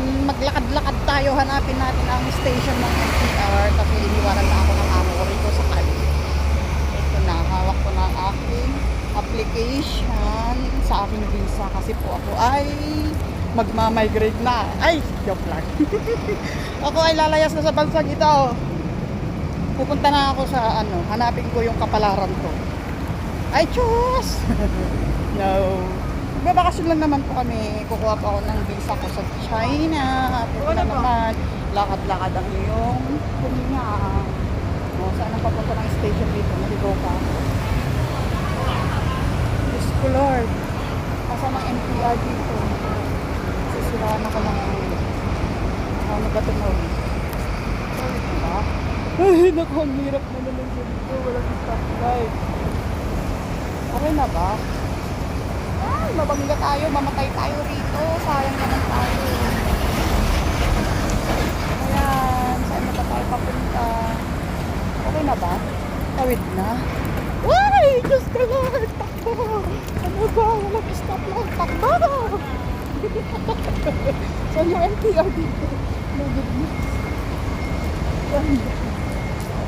Ayan, maglakad-lakad tayo. Hanapin natin ang station ng MTR kasi iniwanan na ako ng amo ko rito sa Cali. Ito na, hawak ko na ang aking application sa aking visa kasi po ako ay magmamigrate na. Ay, joke lang. Ako ay lalayas na sa bansang ito. Pupunta na ako sa hanapin ko yung kapalaran ko. Ay, chus! No. Magbabakasyon lang naman po kami. Kukuha pa ako ng visa ko sa China. Ito na naman. Lakad-lakad ang iyong huminga. O, saan ang papunta ng station dito? Naligaw ka. Diyos ko Lord. Kasama ng MTR dito. Sisiraan ako ng ano ba ito mo? Diba? Ay, naku, ang hirap na naman dito. Walang stoplight. Okay na ba? Ay, mabangga tayo. Mamatay tayo rito. Sayang naman tayo. Ayan. Saan na ba tayo papunta? Okay na ba? Tawid na? Ay! Diyos ko Lord! Takbo! Ano ba? Walang stoplight. Takbo! Saan yung MTR dito? No goodness.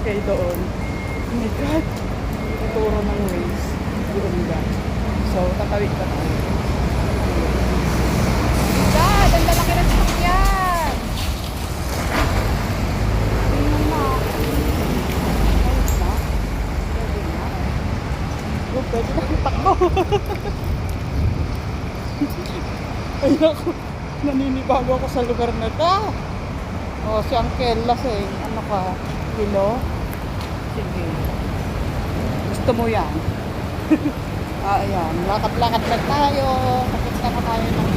Okay, doon. Oh my God. Ituro ng ways. Doon ba? So, tatawid ka tayo. God! Ang lalaki ng sakyan! Tingnan na. Tawid na? Pwede na? Oh, pwede na. Takbo! Ay, ako. Naninibago ako sa lugar na ito. Oh, si Uncle Lasing. Ano ka? Kilo? Sige. Gusto mo yan? Ayan. Lakad-lakad lang tayo. Papunta na tayo ng